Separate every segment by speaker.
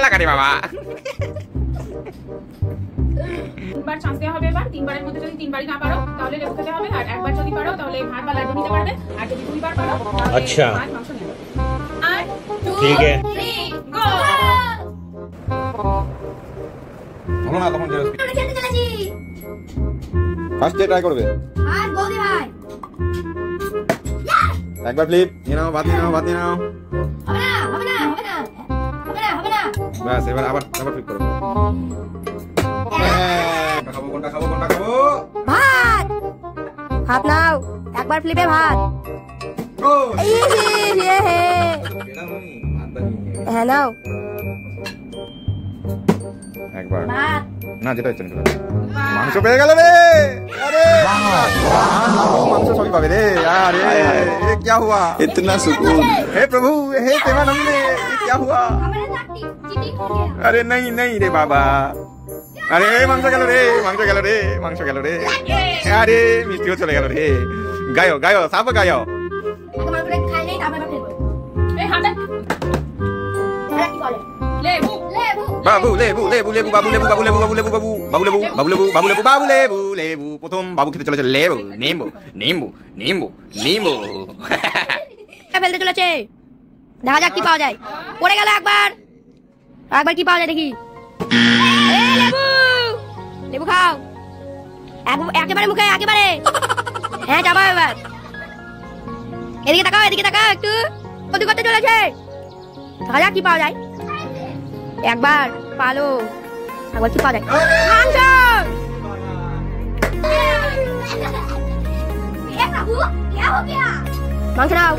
Speaker 1: লাগা রে বাবা।
Speaker 2: তিনবার চান্স দেওয়া হবে। এবার তিনবারের মধ্যে যদি তিনবারই না পারো তাহলে লেবু খেতে হবে, আর একবার যদি পারো তাহলে ভাত বা লাড্ডু নিতে পারবে, আর যদি দুইবার পারো
Speaker 3: আচ্ছা
Speaker 2: ভাত মাংস নিতে পারবে। আর
Speaker 3: ঠিক আছে
Speaker 2: গো
Speaker 1: বলো না তখন ফার্স্ট ডে ট্রাই করবে।
Speaker 4: আর বৌদি ভাই
Speaker 1: একবার ফ্লিপ নিয়ে নাও, ভাত নিয়ে নাও, ভাত নিয়ে নাও।
Speaker 4: হবে না হবে না হবে না হবে না
Speaker 1: বাস এবার আবার ফ্লিপ করো। কোনটা খাবো
Speaker 4: ভাত ভাত নাও, একবার ফ্লিপে ভাত। হ্যাঁ নাও
Speaker 1: একবার
Speaker 4: ভাত।
Speaker 1: না, যেটা ইচ্ছা নিতে মাংস পেয়ে গেল রে। আরে মাংস সবই পাবে রে। আরে ये क्या हुआ,
Speaker 5: इतना सुकून।
Speaker 1: हे प्रभु, हे प्रेमानंद, ये क्या हुआ। अरे नहीं नहीं रे बाबा। আরে মাংস গেল রে, মাংস গেল রে, মাংস গেল রে। আরে মিষ্টিও চলে গেল রে। গায়ো গায়ো সব গায়ো।
Speaker 4: একবার করে খাইলেই তারপর ফেলবো।
Speaker 2: এই হাতে
Speaker 4: এরা কি বলে?
Speaker 2: লেবু
Speaker 4: লেবু
Speaker 1: বাবু লেবু লেবু লেবু বাবু লেবু বাবু লেবু বাবু লেবু বাবু বাবু লেবু বাবু লেবু বাবু লেবু বাবু লেবু লেবু। প্রথম বাবু খেতে চলেছে লেবু, নিম্বু নিম্বু নিম্বু নিম্বু।
Speaker 4: ফেলতে চলেছে, দেখা যাক কি পাওয়া যায়। পড়ে গেল একবার, একবার কি পাওয়া যায় দেখি। লেবু লেবু খাও, একেবারে মুখে একেবারে। হ্যাঁ যাবো এবার। এদিকে তাকাও, এদিকে তাকাও, একটু কত করতে চলেছে। দেখা যাক কি পাওয়া যায়। একবার পালো, একবার কি পাওয়া যায়। মাংস। মাংস নাও,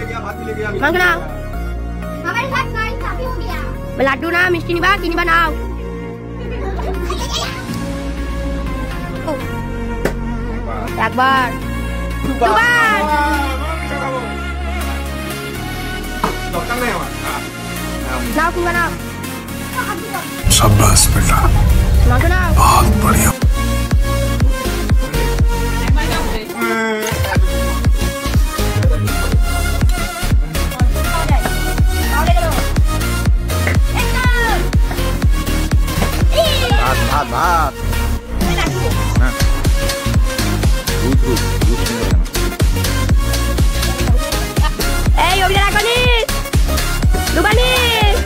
Speaker 4: মাংস নাও। লাড্ডু না মিষ্টি নিবা, কি নিবা নাও। একবার দুবার। নাও কিংবা নাও।
Speaker 5: शाबाश बेटा,
Speaker 4: মাংস নাও।
Speaker 5: बहुत बढ़िया।
Speaker 2: একবার দাও রে।
Speaker 1: ভাত ভাত ভাত।
Speaker 4: এই অভিযান একবার নিস, দুবার নিস।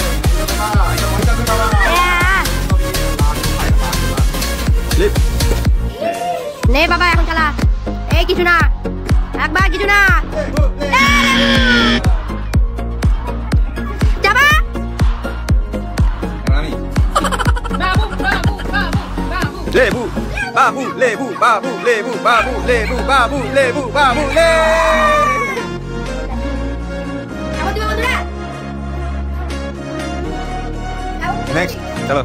Speaker 4: নে বাবা এখন খেলা। এই কিছু না, একবার কিছু না। যাবা
Speaker 2: বাবু বাবু বাবু বাবু
Speaker 1: লেবু বাবু লেবু বাবু লেবু বাবু লেবু বাবু লেবু বাবু লে।
Speaker 4: যাবো তুমি বন্ধুরা।
Speaker 1: নেক্সট চলো।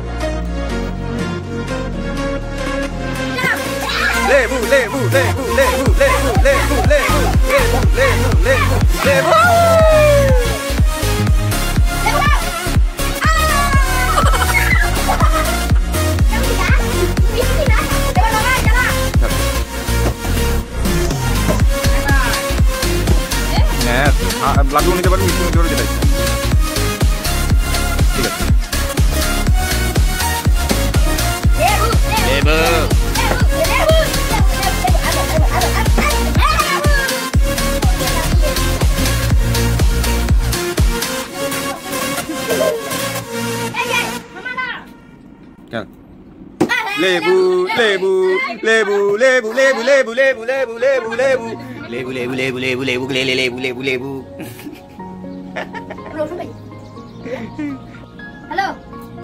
Speaker 1: লেবু লেবু লেবু লেবু লেবু লেবু লেবু লেবু লেবু লেবু লেবু। হ্যাঁ লাড্ডু নিতে পারবি, মিষ্টি নিতে পারবি, যেটা ইচ্ছা। ঠিক আছে লেবু। লেবু লেবু লেবু লেবু লেবু লেবু লেবু লেবু লেবু লেবু লেবু লেবু লেবু লেবু লেবু লেবু লেবু লেবু।
Speaker 4: হ্যালো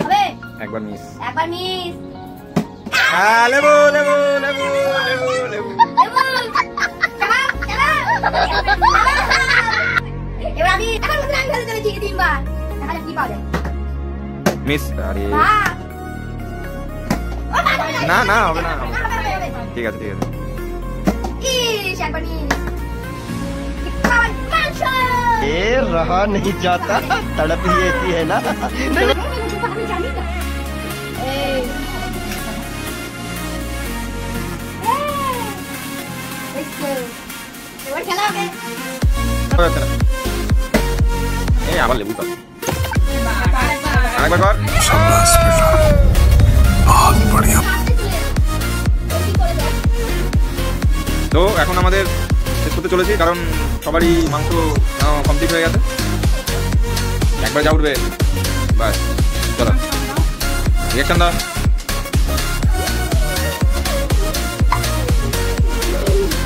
Speaker 4: হবে
Speaker 1: একবার মিস,
Speaker 4: একবার মিস।
Speaker 1: লেবু লেবু লেবু লেবু লেবু।
Speaker 4: এবার আমি এখন খেলতে চলেছি তিনবার, দেখা যাক কি পাওয়া যায়।
Speaker 1: মিস। আরে না না হবে না, ঠিক আছে ঠিক আছে।
Speaker 4: ইস একবার মিস।
Speaker 3: ये रहा नहीं जाता, तड़प ही ऐसी है ना।
Speaker 1: এই আবার লেবু পাবো। আরেকবার কর। তো এখন আমাদের শেষ করতে চলেছি, কারণ সবারই মাংস কমপ্লিট হয়ে গেছে। একবার যা উঠবে বাস, চলো রিয়াকশন দাও।